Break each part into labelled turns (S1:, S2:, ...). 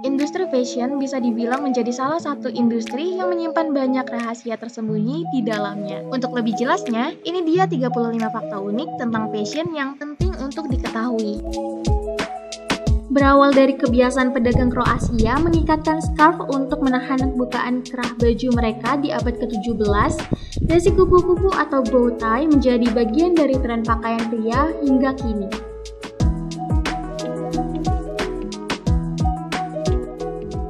S1: Industri fashion bisa dibilang menjadi salah satu industri yang menyimpan banyak rahasia tersembunyi di dalamnya. Untuk lebih jelasnya, ini dia 35 fakta unik tentang fashion yang penting untuk diketahui. Berawal dari kebiasaan pedagang Kroasia mengikatkan scarf untuk menahan bukaan kerah baju mereka di abad ke-17, dasi kupu-kupu atau bow tie menjadi bagian dari tren pakaian pria hingga kini.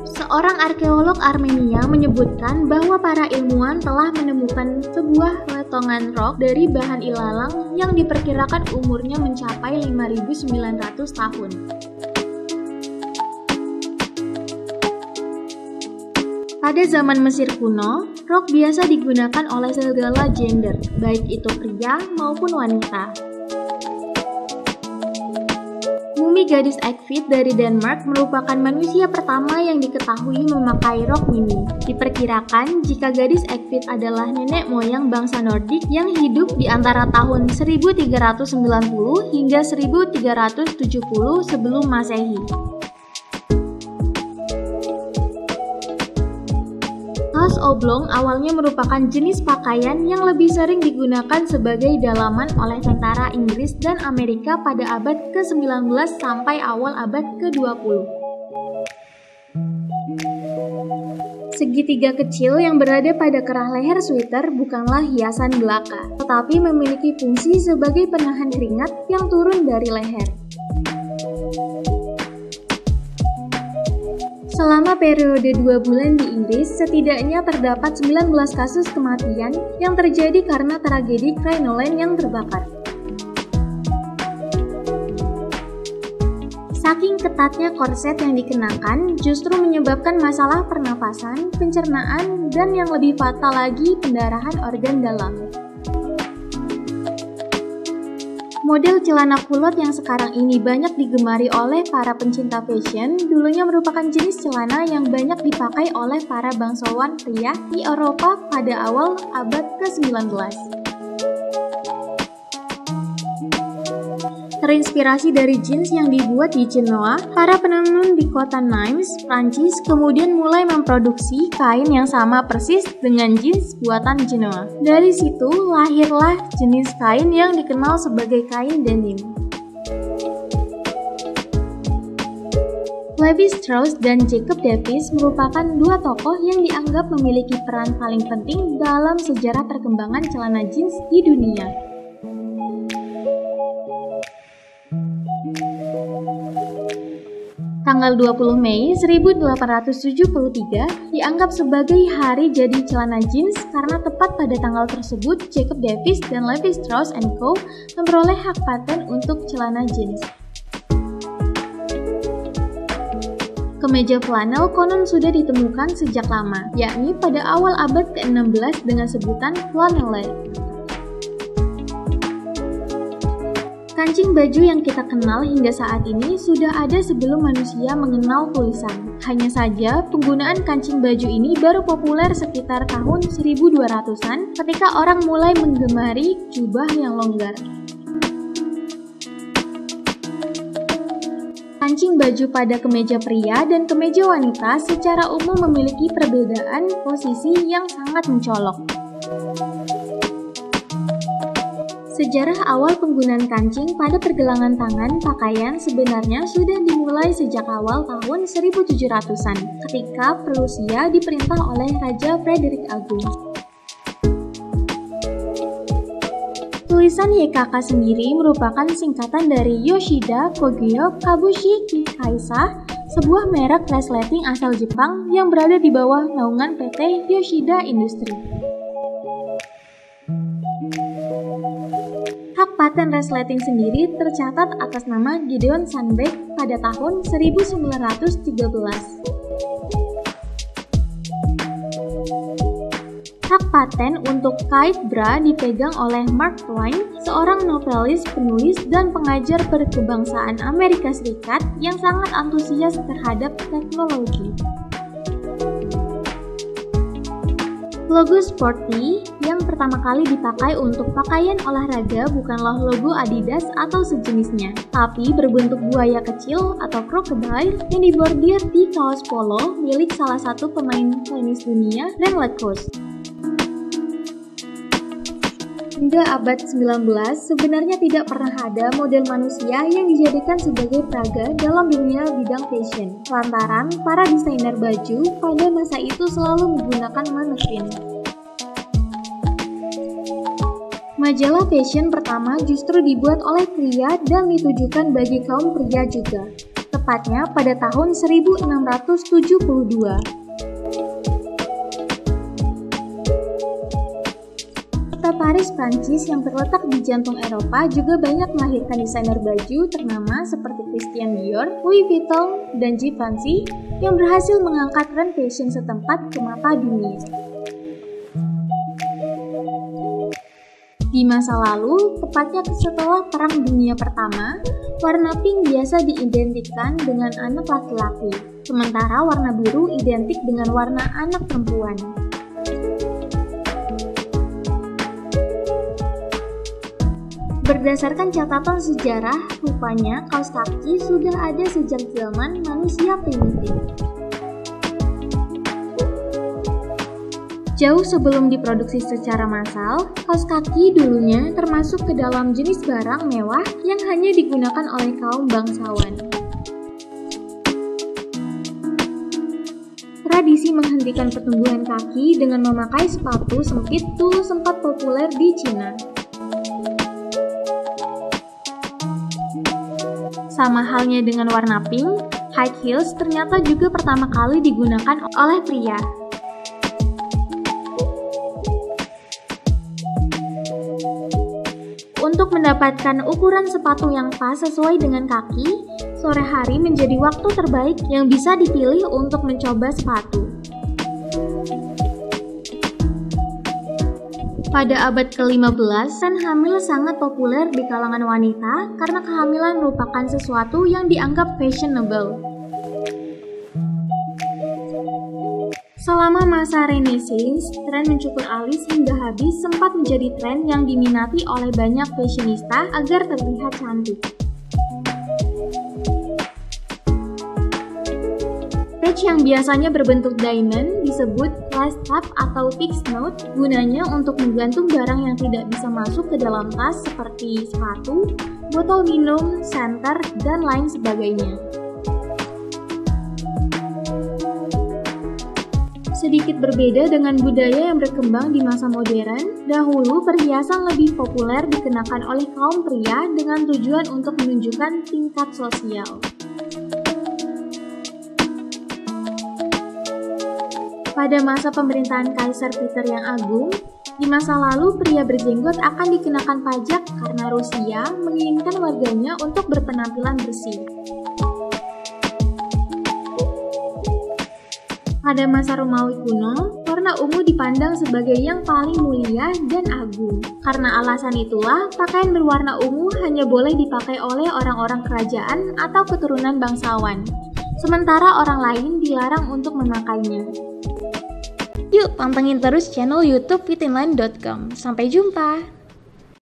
S1: Seorang arkeolog Armenia menyebutkan bahwa para ilmuwan telah menemukan sebuah potongan rok dari bahan ilalang yang diperkirakan umurnya mencapai 5.900 tahun. Pada zaman Mesir kuno, rok biasa digunakan oleh segala gender, baik itu pria maupun wanita. Mumi gadis Egvit dari Denmark merupakan manusia pertama yang diketahui memakai rok mini. Diperkirakan jika gadis Egvit adalah nenek moyang bangsa Nordik yang hidup di antara tahun 1390 hingga 1370 sebelum Masehi. Kaos oblong awalnya merupakan jenis pakaian yang lebih sering digunakan sebagai dalaman oleh tentara Inggris dan Amerika pada abad ke-19 sampai awal abad ke-20. Segitiga kecil yang berada pada kerah leher sweater bukanlah hiasan belaka, tetapi memiliki fungsi sebagai penahan keringat yang turun dari leher. Selama periode 2 bulan di Inggris, setidaknya terdapat 19 kasus kematian yang terjadi karena tragedi Crinoline yang terbakar. Saking ketatnya korset yang dikenakan justru menyebabkan masalah pernapasan, pencernaan, dan yang lebih fatal lagi pendarahan organ dalam. Model celana kulot yang sekarang ini banyak digemari oleh para pencinta fashion dulunya merupakan jenis celana yang banyak dipakai oleh para bangsawan pria di Eropa pada awal abad ke-19. Terinspirasi dari jeans yang dibuat di Genoa, para penenun di kota Nimes, Prancis kemudian mulai memproduksi kain yang sama persis dengan jeans buatan Genoa. Dari situ lahirlah jenis kain yang dikenal sebagai kain denim. Levi Strauss dan Jacob Davis merupakan dua tokoh yang dianggap memiliki peran paling penting dalam sejarah perkembangan celana jeans di dunia. Tanggal 20 Mei 1873 dianggap sebagai hari jadi celana jeans karena tepat pada tanggal tersebut Jacob Davis dan Levi Strauss & Co. memperoleh hak paten untuk celana jeans. Kemeja flanel konon sudah ditemukan sejak lama, yakni pada awal abad ke-16 dengan sebutan flanelle. Kancing baju yang kita kenal hingga saat ini sudah ada sebelum manusia mengenal tulisan. Hanya saja, penggunaan kancing baju ini baru populer sekitar tahun 1200-an ketika orang mulai menggemari jubah yang longgar. Kancing baju pada kemeja pria dan kemeja wanita secara umum memiliki perbedaan posisi yang sangat mencolok. Sejarah awal penggunaan kancing pada pergelangan tangan pakaian sebenarnya sudah dimulai sejak awal tahun 1700-an ketika Prusia diperintah oleh Raja Frederick Agung. Tulisan YKK sendiri merupakan singkatan dari Yoshida Kogyo Kabushi Kikaisa, sebuah merek resleting asal Jepang yang berada di bawah naungan PT Yoshida Industry. Hak paten resleting sendiri tercatat atas nama Gideon Sandbeck pada tahun 1913. Hak paten untuk kite bra dipegang oleh Mark Twain, seorang novelis, penulis, dan pengajar berkebangsaan Amerika Serikat yang sangat antusias terhadap teknologi. Logo sporty yang pertama kali dipakai untuk pakaian olahraga bukanlah logo Adidas atau sejenisnya, tapi berbentuk buaya kecil atau crocodile yang dibordir di kaos polo milik salah satu pemain tenis dunia, Ren Lacoste. Hingga abad 19, sebenarnya tidak pernah ada model manusia yang dijadikan sebagai peraga dalam dunia bidang fashion, lantaran para desainer baju pada masa itu selalu menggunakan manekin. Majalah fashion pertama justru dibuat oleh pria dan ditujukan bagi kaum pria juga, tepatnya pada tahun 1672. Kota Paris, Prancis yang terletak di jantung Eropa juga banyak melahirkan desainer baju ternama seperti Christian Dior, Louis Vuitton, dan Givenchy yang berhasil mengangkat tren fashion setempat ke mata dunia. Di masa lalu, tepatnya setelah Perang Dunia Pertama, warna pink biasa diidentikan dengan anak laki-laki, sementara warna biru identik dengan warna anak perempuan. Berdasarkan catatan sejarah, rupanya kaos kaki sudah ada sejak zaman manusia primitif. Jauh sebelum diproduksi secara massal, kaos kaki dulunya termasuk ke dalam jenis barang mewah yang hanya digunakan oleh kaum bangsawan. Tradisi menghentikan pertumbuhan kaki dengan memakai sepatu sempit dulu sempat populer di Cina. Sama halnya dengan warna pink, high heels ternyata juga pertama kali digunakan oleh pria. Untuk mendapatkan ukuran sepatu yang pas sesuai dengan kaki, sore hari menjadi waktu terbaik yang bisa dipilih untuk mencoba sepatu. Pada abad ke-15, tren hamil sangat populer di kalangan wanita karena kehamilan merupakan sesuatu yang dianggap fashionable. Selama masa Renaissance, tren mencukur alis hingga habis sempat menjadi tren yang diminati oleh banyak fashionista agar terlihat cantik. Patch yang biasanya berbentuk diamond disebut lace tab atau fixed note, gunanya untuk menggantung barang yang tidak bisa masuk ke dalam tas seperti sepatu, botol minum, senter, dan lain sebagainya. Sedikit berbeda dengan budaya yang berkembang di masa modern, dahulu perhiasan lebih populer dikenakan oleh kaum pria dengan tujuan untuk menunjukkan tingkat sosial. Pada masa pemerintahan Kaisar Peter yang Agung, di masa lalu pria berjenggot akan dikenakan pajak karena Rusia menginginkan warganya untuk berpenampilan bersih. Pada masa Romawi kuno, warna ungu dipandang sebagai yang paling mulia dan agung. Karena alasan itulah, pakaian berwarna ungu hanya boleh dipakai oleh orang-orang kerajaan atau keturunan bangsawan, sementara orang lain dilarang untuk memakainya. Yuk, pantengin terus channel YouTube fitinline.com. Sampai jumpa!